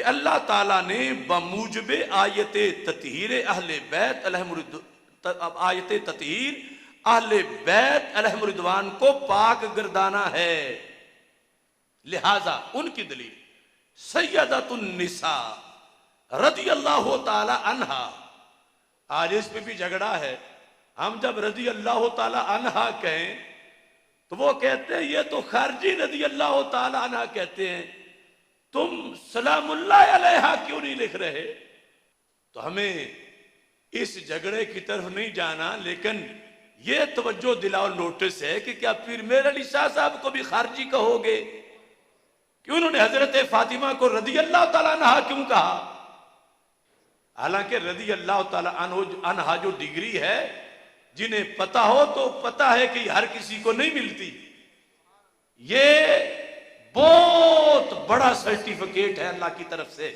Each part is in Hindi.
अल्लाह ताला ने बमूजब आयत ततहीर अहले बैत आयत ततहीर अहले बैत अलैहिम रिदवान को पाक गर्दाना है, लिहाजा उनकी दलील सैयदतुन निसा रदी अल्लाह ताला अन्हा। आज इस पे भी झगड़ा है। हम जब रदी अल्लाह ताला अन्हा कहें तो वो कहते हैं ये तो खारजी रदी अल्लाह ताला अन्हा कहते हैं, तुम सलामुल्लाह अलैहा क्यों नहीं लिख रहे? तो हमें इस झगड़े की तरफ नहीं जाना, लेकिन ये तवज्जो दिलाओ, नोटिस है कि क्या पीर मेर अली शाह साहब को भी खारजी कहोगे कि उन्होंने हजरत फातिमा को रदी अल्लाह ताला अन्हा क्यों कहा? हालांकि रदी अल्लाह ताला अन्हा जो डिग्री है, जिन्हें पता हो तो पता है कि हर किसी को नहीं मिलती। ये बहुत बड़ा सर्टिफिकेट है अल्लाह की तरफ से।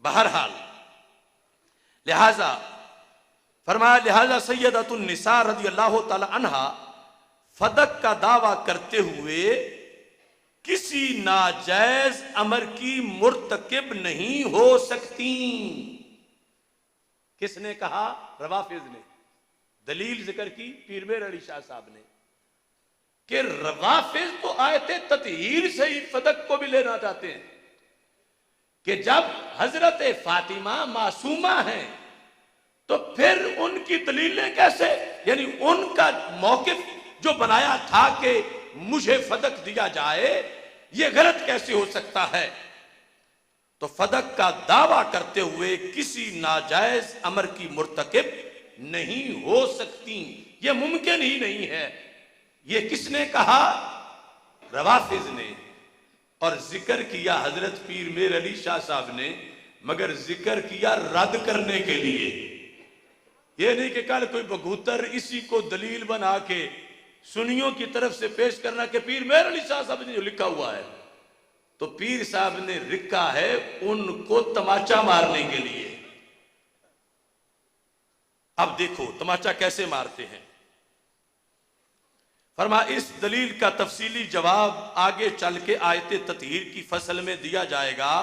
बहरहाल लिहाजा फरमाया, लिहाजा सैयदतुन निसा रदी अल्लाह ताला अन्हा फदक का दावा करते हुए किसी नाजायज अमर की मुर्तकिब नहीं हो सकती। किसने कहा? रवाफिज ने। दलील जिक्र की पीर मेर अली शाह साहब ने कि रवाफिज तो आयते ततहीर से ही फदक को भी लेना चाहते हैं कि जब हजरत फातिमा मासूमा है तो फिर उनकी दलीलें कैसे, यानी उनका मौकिफ जो बनाया था कि मुझे फदक दिया जाए, यह गलत कैसे हो सकता है? तो फदक का दावा करते हुए किसी नाजायज अमर की मुर्तकिब नहीं हो सकती, यह मुमकिन ही नहीं है। यह किसने कहा? रवाफिज ने। और जिक्र किया हजरत पीर मेर अली शाह साहब ने, मगर जिक्र किया रद्द करने के लिए। यह नहीं कि कल कोई बगूतर इसी को दलील बना के सुनियों की तरफ से पेश करना कि पीर मेर अली शाह साहब ने जो लिखा हुआ है, तो पीर साहब ने लिखा है उनको तमाचा मारने के लिए। अब देखो तमाचा कैसे मारते हैं। फरमा, इस दलील का तफसीली जवाब आगे चल के आयत ततहीर की फसल में दिया जाएगा।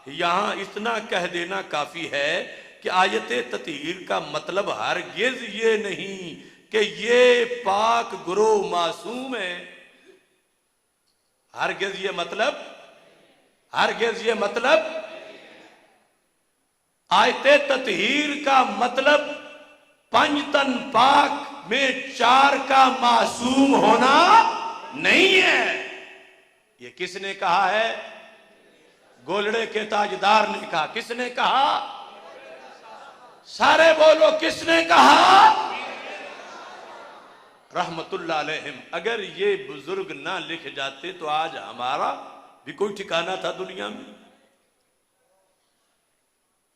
यहां इतना कह देना काफी है कि आयत ततहीर का मतलब हरगिज ये नहीं कि ये पाक गुरोह मासूम है। हरगिज ये मतलब आयत ततहीर का मतलब पंजतन पाक में चार का मासूम होना नहीं है। ये किसने कहा है? गोलड़े के ताजदार ने कहा। किसने कहा? सारे बोलो, किसने कहा? रहमतुल्लाह अलैहिम। अगर ये बुजुर्ग ना लिख जाते तो आज हमारा भी कोई ठिकाना था दुनिया में।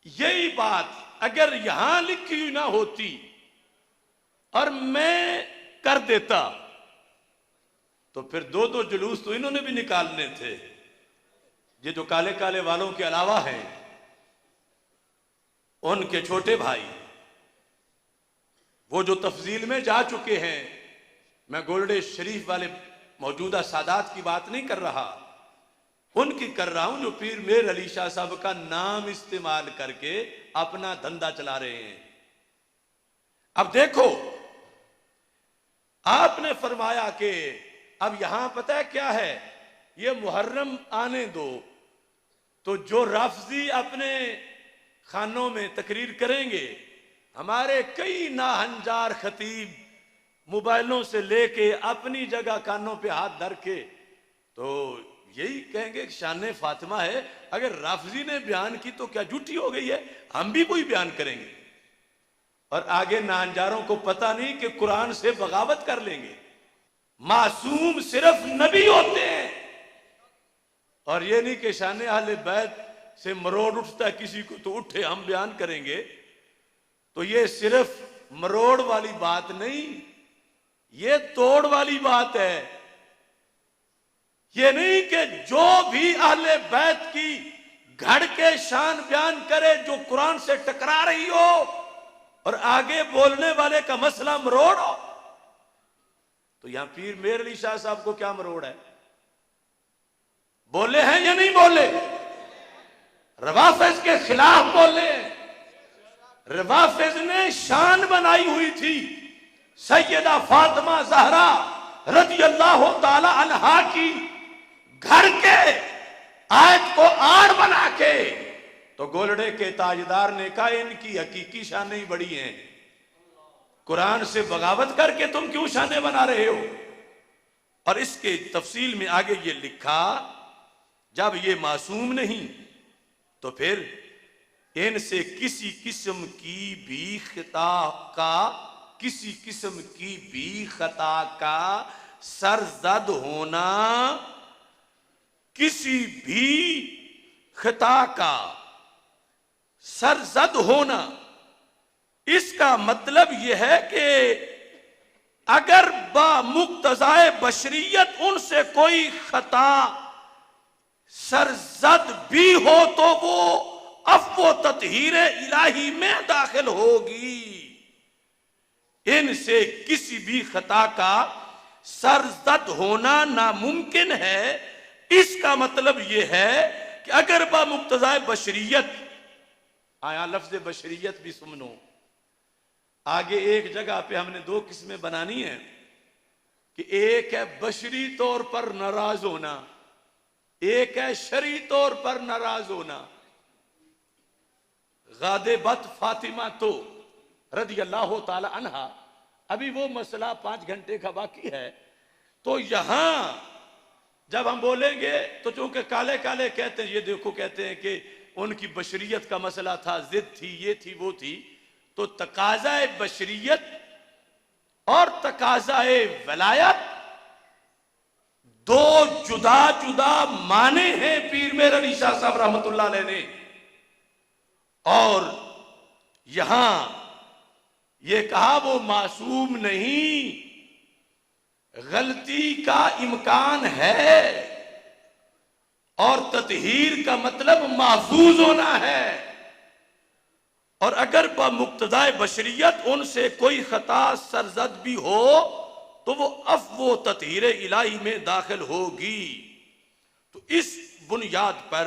यही बात अगर यहां लिखी हुई ना होती और मैं कर देता तो फिर दो दो जुलूस तो इन्होंने भी निकालने थे। ये जो काले काले वालों के अलावा हैं, उनके छोटे भाई वो जो तफजील में जा चुके हैं, मैं गोल्डे शरीफ वाले मौजूदा सादात की बात नहीं कर रहा, उनकी कर रहा हूं जो पीर मेर अली शाह साहब का नाम इस्तेमाल करके अपना धंधा चला रहे हैं। अब देखो, आपने फरमाया कि अब यहां पता है क्या है, ये मुहर्रम आने दो, तो जो राफजी अपने खानों में तकरीर करेंगे, हमारे कई नाहंजार खतीब मोबाइलों से लेके अपनी जगह कानों पे हाथ धर के तो यही कहेंगे कि शान फातिमा है। अगर राफजी ने बयान की तो क्या झूठी हो गई है? हम भी कोई बयान करेंगे और आगे नाहंजारों को पता नहीं कि कुरान से बगावत कर लेंगे। मासूम सिर्फ नबी होते हैं। और ये नहीं कि शान अहले बैत से मरोड़ उठता है किसी को तो उठे हम बयान करेंगे। तो ये सिर्फ मरोड़ वाली बात नहीं, ये तोड़ वाली बात है। ये नहीं कि जो भी अहले बैत की घड़ के शान बयान करे जो कुरान से टकरा रही हो और आगे बोलने वाले का मसला मरोड़ हो। तो यहां पीर मेर अली शाह साहब को क्या मरोड़ है? बोले हैं या नहीं बोले? रवाफिज के खिलाफ बोले। रवाफिज ने शान बनाई हुई थी सैयदा फातिमा ज़हरा रज़ियल्लाहु ताला अन्हा की घर के आयत को आड़ बना के। तो गोलड़े के ताजदार ने कहा इनकी हकीकी शानें बड़ी हैं, कुरान से बगावत करके तुम क्यों शानें बना रहे हो। और इसके तफसील में आगे ये लिखा, जब ये मासूम नहीं तो फिर इनसे किसी किस्म की भी खता का सरजद होना, किसी भी खता का सरजद होना, इसका मतलब यह है कि अगर बामुक्तज़ाए बशरियत उनसे कोई खता सरजद भी हो तो वो अफ़्व ततहीर इलाही में दाखिल होगी। इनसे किसी भी खता का सरजद होना नामुमकिन है। इसका मतलब यह है कि अगर बामुक्तज़ाए बशरियत, आया लफ्ज़ बशरियत भी सुनो, आगे एक जगह पे हमने दो किस्में बनानी है कि एक है बशरी तौर पर नाराज होना, एक है शरी तौर पर नाराज होना। गादिबत फातिमा तो रज़ियल्लाहु ताला अन्हा, अभी वो मसला 5 घंटे का बाकी है। तो यहां जब हम बोलेंगे तो चूंकि काले काले कहते हैं, ये देखो कहते हैं कि उनकी बशरियत का मसला था, जिद थी, ये थी, वो थी, तो तकाज़ाए बशरियत और तकाज़ाए वलायत दो जुदा जुदा माने हैं पीर मेर अली शाह साहब रहमतुल्लाह अलैह ने। और यहां ये कहा वो मासूम नहीं, गलती का इम्कान है, और ततहीर का मतलब महफूज होना है। और अगर बामुक्तदाए बशरियत उनसे कोई खता सरजद भी हो तो वो अफ़्व ततहीर इलाही में दाखिल होगी। तो इस बुनियाद पर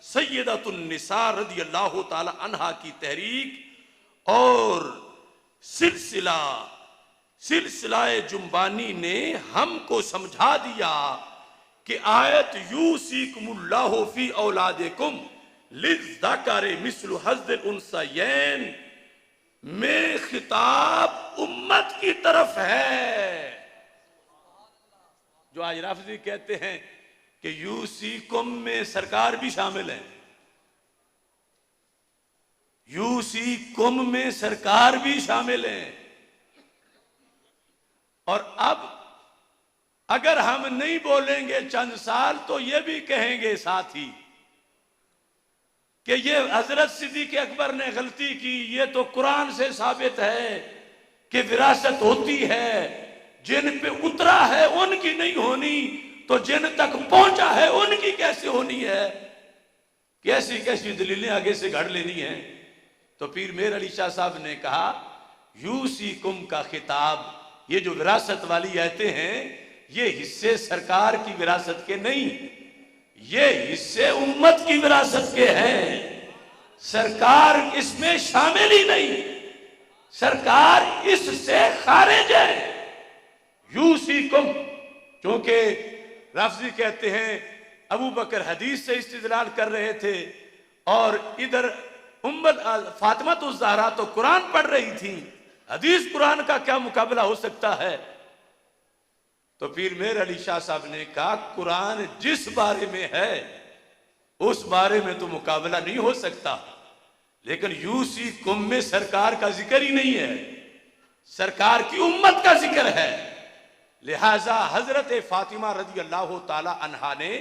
सैयदतुन निसा रज़ियल्लाहु ताला अन्हा की तहरीक और सिलसिलाए जुम्बानी ने हमको समझा दिया कि आयत यूसीकुमुल्लाहु फी औलादिकुम लिज़्ज़करि मिस्लु हज़्ज़िल उन्सयैन में खिताब उम्मत की तरफ है। जो आज राफिज़ी कहते हैं कि यूसीकुम में सरकार भी शामिल है, यूसीकुम में सरकार भी शामिल है। और अब अगर हम नहीं बोलेंगे चंद साल तो ये भी कहेंगे साथ ही कि ये हजरत सिद्दीक़ अकबर ने गलती की, ये तो कुरान से साबित है कि विरासत होती है, जिन पे उतरा है उनकी नहीं होनी तो जिन तक पहुंचा है उनकी कैसे होनी है। कैसी कैसी दलीलें आगे से घड़ लेनी है। तो पीर मेर अली शाह साहब ने कहा यूसीकुम का खिताब, ये जो विरासत वाली आयतें हैं ये हिस्से सरकार की विरासत के नहीं, ये हिस्से उम्मत की विरासत के हैं। सरकार इसमें शामिल ही नहीं, सरकार इससे खारिज है। यूसीकुम, क्योंकि राफिज़ी कहते हैं अबू बकर हदीस से इस्तिदलाल कर रहे थे और इधर फातिमा तो ज़हरा तो कुरान पढ़ रही थी, हदीस कुरान का क्या मुकाबला हो सकता है। तो पीर मेर अली शाह साहब ने कहा कुरान जिस बारे में है उस बारे में तो मुकाबला नहीं हो सकता, लेकिन यूसीकुम में सरकार का जिक्र ही नहीं है, सरकार की उम्मत का जिक्र है। लिहाजा हजरत फातिमा रज़ियल्लाहु ताला अन्हा ने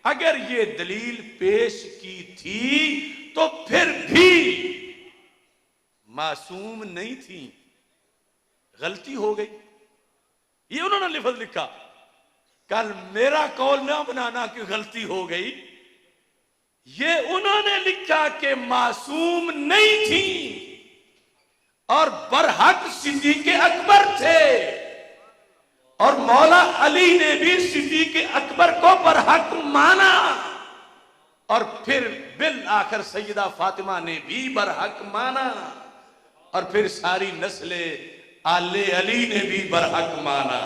अगर ये दलील पेश की थी तो फिर भी मासूम नहीं थी, गलती हो गई। ये उन्होंने लिफज लिखा, कल मेरा कौल ना बनाना कि गलती हो गई, ये उन्होंने लिखा कि मासूम नहीं थी और बरहक सिद्दीक़ अकबर थे और मौला अली ने भी सिद्दीक़ अकबर को बरहक माना। और फिर बिल आखिर सैयदा फातिमा ने भी बरहक माना, और फिर सारी नस्ले आले अली ने भी बरहक माना,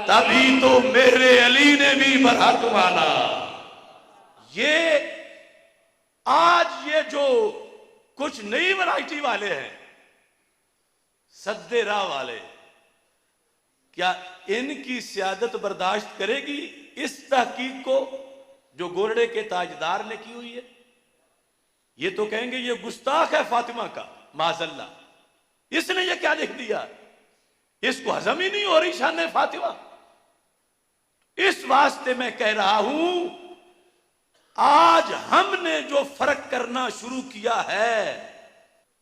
तभी तो मेरे अली ने भी बरहक माना। ये आज ये जो कुछ नई वैरायटी वाले हैं, सद्दे राह वाले, क्या इनकी सियादत बर्दाश्त करेगी इस तहकीक को जो गोरडे के ताजदार ने की हुई है? ये तो कहेंगे ये गुस्ताख है फातिमा का, माजल्ला, इसने ये क्या लिख दिया, इसको हजम ही नहीं हो रही शान फातिमा। इस वास्ते मैं कह रहा हूं, आज हमने जो फर्क करना शुरू किया है,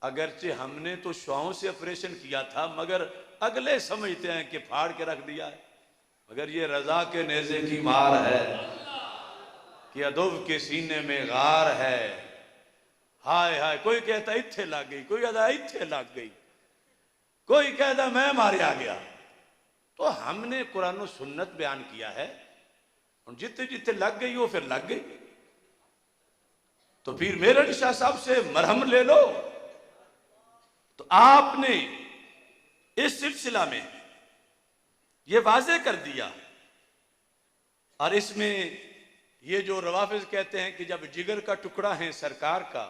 अगरचे हमने तो शुआओं से ऑपरेशन किया था, मगर अगले समझते हैं कि फाड़ के रख दिया है, मगर ये रजा के नेज़े की मार है कि अदब के सीने में गार है। हाय हाय, कोई कहता इत्थे लग गई, कोई कहता इत्थे लग गई, कोई कहता मैं मारिया गया। तो हमने कुरान और सुन्नत बयान किया है, और जितने जितने लग गई वो फिर लग गई। तो फिर मेरे शाह साहब से मरहम ले लो। तो आपने इस सिलसिला में ये वाजे कर दिया, और इसमें ये जो रवाफिज कहते हैं कि जब जिगर का टुकड़ा है सरकार का,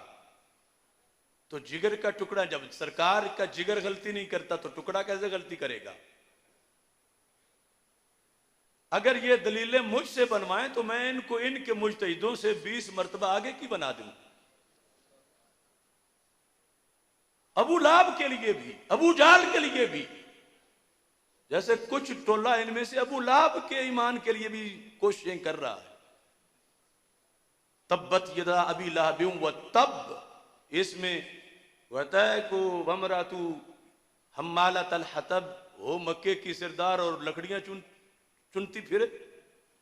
तो जिगर का टुकड़ा, जब सरकार का जिगर गलती नहीं करता तो टुकड़ा कैसे गलती करेगा? अगर ये दलीलें मुझसे बनवाएं तो मैं इनको इनके मुजतहिदों से 20 मर्तबा आगे की बना दूं। अबू लाब के लिए भी, अबू जाल के लिए भी, जैसे कुछ टोला इनमें से अबू लाब के ईमान के लिए भी कोशिशें कर रहा है। तब्बत यदा अबी लहबिन व तब, इसमें कहता है को वमरातु हम्मालतल हतब, हो मक्के की सरदार और लकड़ियां चुनती फिरे,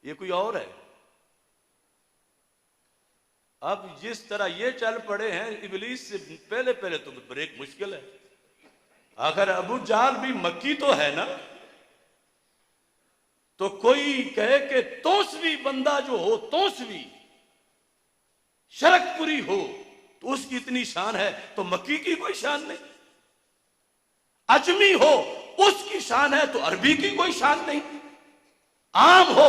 ये कोई और है। अब जिस तरह ये चल पड़े हैं इबलीस से पहले पहले तो ब्रेक मुश्किल है। अगर अबू जाल भी मक्की तो है ना, तो कोई कहे कि तोसवी बंदा जो हो, तोसवी शरकपुरी हो, तो उसकी इतनी शान है, तो मक्की की कोई शान नहीं। अजमी हो उसकी शान है, तो अरबी की कोई शान नहीं। आम हो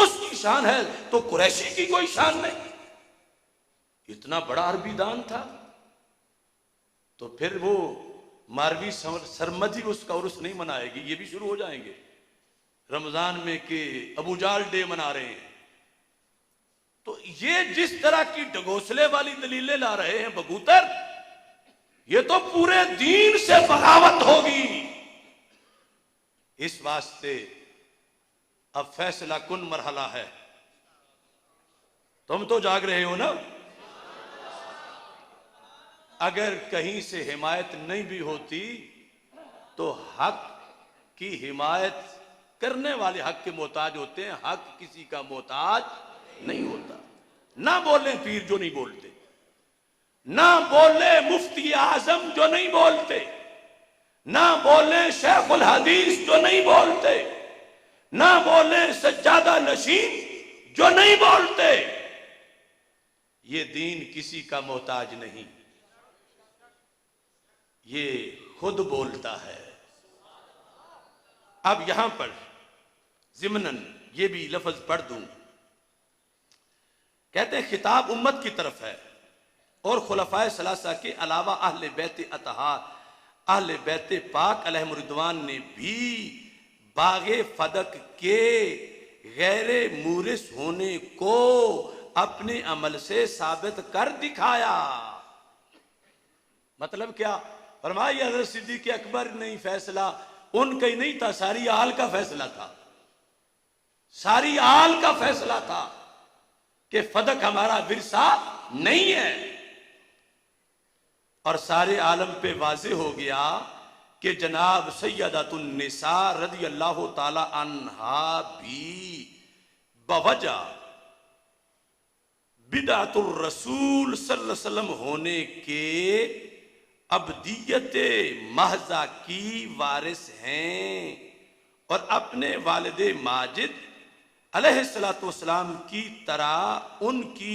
उसकी शान है, तो कुरैशी की कोई शान नहीं। इतना बड़ा अरबी दान था। तो फिर वो मारवी सरमदी उसका उर्स नहीं मनाएगी, ये भी शुरू हो जाएंगे रमजान में कि अबू जाल डे मना रहे हैं। तो ये जिस तरह की डगोसले वाली दलीलें ला रहे हैं बगूतर, ये तो पूरे दीन से बगावत होगी। इस वास्ते अब फैसला कुन मरहला है। तुम तो जाग रहे हो ना। अगर कहीं से हिमायत नहीं भी होती तो हक की हिमायत करने वाले हक के मोहताज होते हैं, हक किसी का मोहताज नहीं होता। ना बोले पीर जो नहीं बोलते, ना बोले मुफ्ती आजम जो नहीं बोलते, ना बोले शेखुल हदीस जो नहीं बोलते, ना बोले सज्जादा नशीन जो नहीं बोलते। ये दीन किसी का मोहताज नहीं, ये खुद बोलता है। अब यहां पर जिमनन ये भी लफ्ज पढ़ दूं। कहते हैं खिताब उम्मत की तरफ है और खुलफाए सलासा के अलावा अहले बैत अतहार, अहले बैत पाक अलैहिम रिदवान ने भी बागे फदक के गैर मूरिस होने को अपने अमल से साबित कर दिखाया। मतलब क्या? फरमाया हज़रत सिद्दीक़ अकबर नहीं, फैसला उनका ही नहीं था, सारी आल का फैसला था। सारी आल का फैसला था कि फदक हमारा विरसा नहीं है। और सारे आलम पे वाज़े हो गया कि जनाब सैयदतुन निसा रज़ी अल्लाह ताला अन्हा भी बवजह बिदअतुर रसूल सल्लल्लाहु अलैहि वसल्लम होने के अब्दियत महजा की वारिस हैं और अपने वालिद माजिद अलैहिस्सलातु वस्सलाम की तरह उनकी